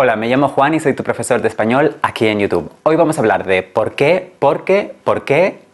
Hola, me llamo Juan y soy tu profesor de español aquí en YouTube. Hoy vamos a hablar de por qué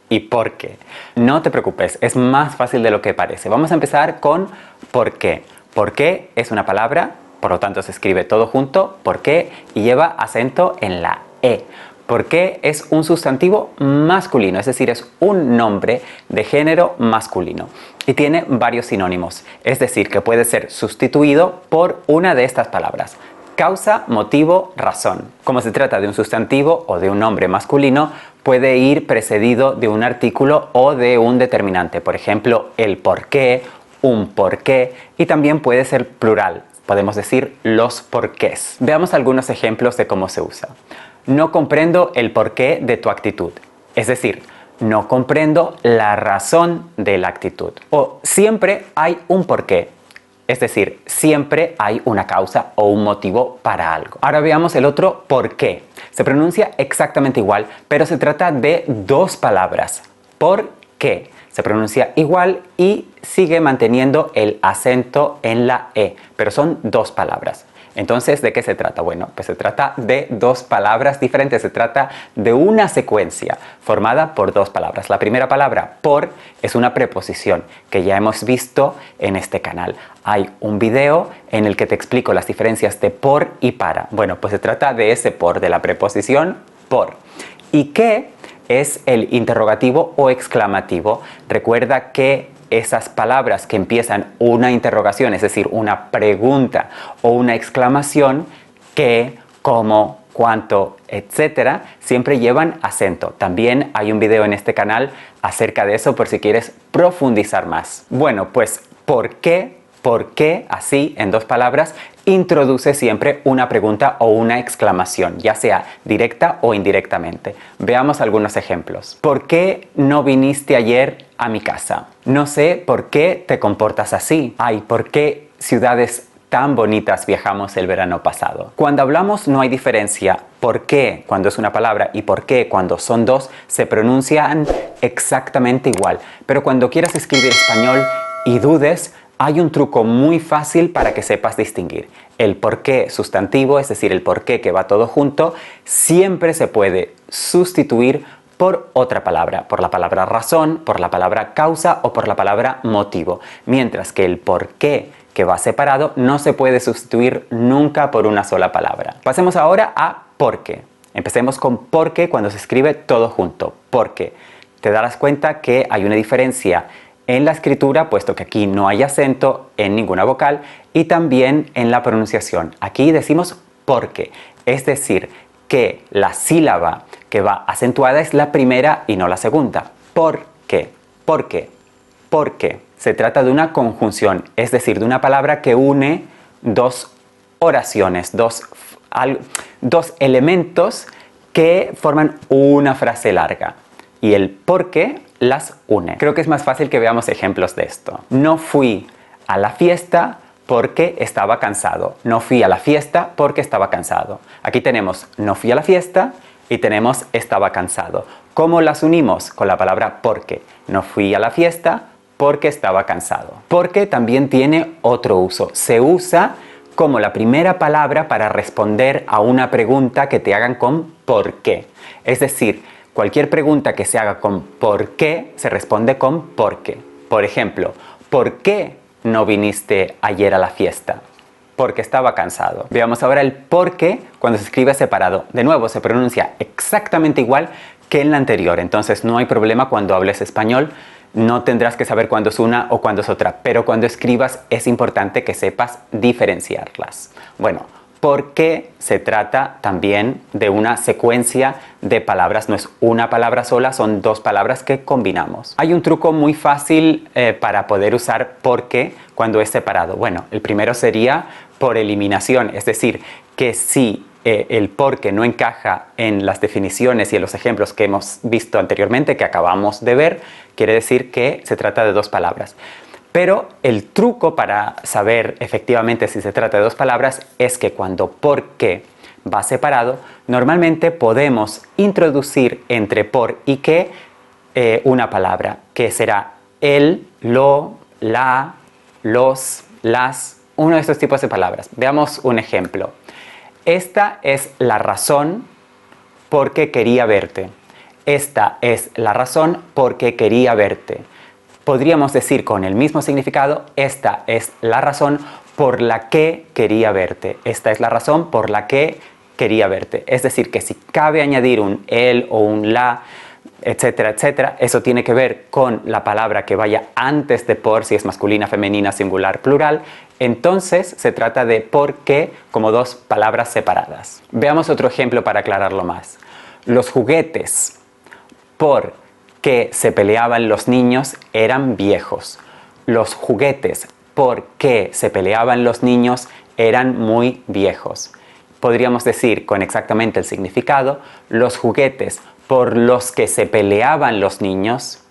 y por qué. No te preocupes, es más fácil de lo que parece. Vamos a empezar con por qué. Por qué es una palabra, por lo tanto se escribe todo junto, por qué, y lleva acento en la E. ¿Por qué es un sustantivo masculino? Es decir, es un nombre de género masculino y tiene varios sinónimos. Es decir, que puede ser sustituido por una de estas palabras. Causa, motivo, razón. Como se trata de un sustantivo o de un nombre masculino, puede ir precedido de un artículo o de un determinante. Por ejemplo, el porqué, un porqué, y también puede ser plural. Podemos decir los porqués. Veamos algunos ejemplos de cómo se usa. No comprendo el porqué de tu actitud. Es decir, no comprendo la razón de la actitud. O siempre hay un porqué. Es decir, siempre hay una causa o un motivo para algo. Ahora veamos el otro por qué. Se pronuncia exactamente igual, pero se trata de dos palabras. ¿Por qué? Se pronuncia igual y sigue manteniendo el acento en la E, pero son dos palabras. Entonces, ¿de qué se trata? Bueno, pues se trata de dos palabras diferentes. Se trata de una secuencia formada por dos palabras. La primera palabra, por, es una preposición que ya hemos visto en este canal. Hay un video en el que te explico las diferencias de por y para. Bueno, pues se trata de ese por, de la preposición por. ¿Y qué? Es el interrogativo o exclamativo. Recuerda que esas palabras que empiezan una interrogación, es decir, una pregunta o una exclamación, qué, cómo, cuánto, etcétera, siempre llevan acento. También hay un video en este canal acerca de eso por si quieres profundizar más. Bueno, pues ¿por qué? ¿Por qué? Así, en dos palabras, introduce siempre una pregunta o una exclamación, ya sea directa o indirectamente. Veamos algunos ejemplos. ¿Por qué no viniste ayer a mi casa? No sé por qué te comportas así. Ay, ¿por qué ciudades tan bonitas viajamos el verano pasado? Cuando hablamos no hay diferencia. ¿Por qué? Cuando es una palabra y por qué cuando son dos se pronuncian exactamente igual. Pero cuando quieras escribir español y dudes, hay un truco muy fácil para que sepas distinguir. El porqué sustantivo, es decir, el porqué que va todo junto, siempre se puede sustituir por otra palabra, por la palabra razón, por la palabra causa o por la palabra motivo. Mientras que el porqué que va separado no se puede sustituir nunca por una sola palabra. Pasemos ahora a por qué. Empecemos con por qué cuando se escribe todo junto. Porque te darás cuenta que hay una diferencia en la escritura, puesto que aquí no hay acento en ninguna vocal, y también en la pronunciación. Aquí decimos porque, es decir, que la sílaba que va acentuada es la primera y no la segunda. ¿Por qué? ¿Por qué? ¿Por qué? Se trata de una conjunción, es decir, de una palabra que une dos oraciones, dos elementos que forman una frase larga. Y el por qué las une. Creo que es más fácil que veamos ejemplos de esto. No fui a la fiesta porque estaba cansado. No fui a la fiesta porque estaba cansado. Aquí tenemos no fui a la fiesta y tenemos estaba cansado. ¿Cómo las unimos? Con la palabra porque. No fui a la fiesta porque estaba cansado. Porque también tiene otro uso. Se usa como la primera palabra para responder a una pregunta que te hagan con por qué. Es decir, cualquier pregunta que se haga con por qué, se responde con por qué. Por ejemplo, ¿por qué no viniste ayer a la fiesta? Porque estaba cansado. Veamos ahora el por qué cuando se escribe separado. De nuevo, se pronuncia exactamente igual que en la anterior. Entonces no hay problema cuando hables español. No tendrás que saber cuándo es una o cuándo es otra. Pero cuando escribas es importante que sepas diferenciarlas. Bueno, porque se trata también de una secuencia de palabras, no es una palabra sola, son dos palabras que combinamos. Hay un truco muy fácil para poder usar porque cuando es separado. Bueno, el primero sería por eliminación, es decir, que si el porque no encaja en las definiciones y en los ejemplos que hemos visto anteriormente, que acabamos de ver, quiere decir que se trata de dos palabras. Pero el truco para saber efectivamente si se trata de dos palabras es que cuando por qué va separado, normalmente podemos introducir entre por y qué una palabra, que será el, lo, la, los, las, uno de estos tipos de palabras. Veamos un ejemplo. Esta es la razón por qué quería verte. Esta es la razón por qué quería verte. Podríamos decir con el mismo significado, esta es la razón por la que quería verte. Esta es la razón por la que quería verte. Es decir, que si cabe añadir un el o un la, etcétera, etcétera, eso tiene que ver con la palabra que vaya antes de por, si es masculina, femenina, singular, plural. Entonces se trata de por qué como dos palabras separadas. Veamos otro ejemplo para aclararlo más. Los juguetes por que se peleaban los niños eran viejos. Los juguetes por que se peleaban los niños eran muy viejos. Podríamos decir con exactamente el significado, los juguetes por los que se peleaban los niños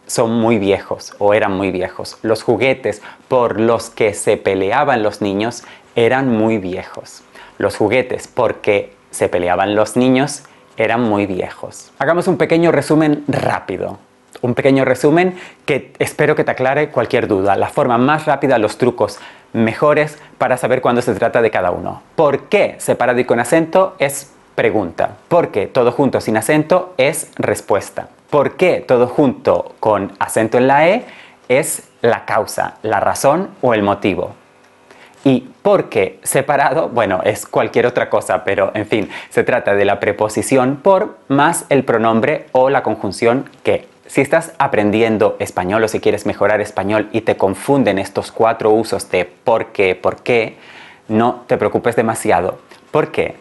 son muy viejos o eran muy viejos. Los juguetes por los que se peleaban los niños eran muy viejos. Los juguetes por que se peleaban los niños eran muy viejos. Hagamos un pequeño resumen rápido. Un pequeño resumen que espero que te aclare cualquier duda. La forma más rápida, los trucos mejores para saber cuándo se trata de cada uno. ¿Por qué separado y con acento es pregunta? ¿Por qué todo junto sin acento es respuesta? ¿Por qué todo junto con acento en la E es la causa, la razón o el motivo? Y por qué separado, bueno, es cualquier otra cosa, pero en fin, se trata de la preposición por más el pronombre o la conjunción que. Si estás aprendiendo español o si quieres mejorar español y te confunden estos 4 usos de por qué, no te preocupes demasiado. ¿Por qué?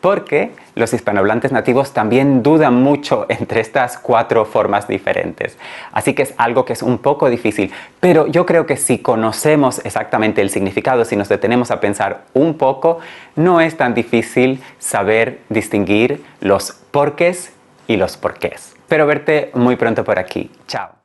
Porque los hispanohablantes nativos también dudan mucho entre estas 4 formas diferentes. Así que es algo que es un poco difícil, pero yo creo que si conocemos exactamente el significado, si nos detenemos a pensar un poco, no es tan difícil saber distinguir los porqués y los porqués. Espero verte muy pronto por aquí. Chao.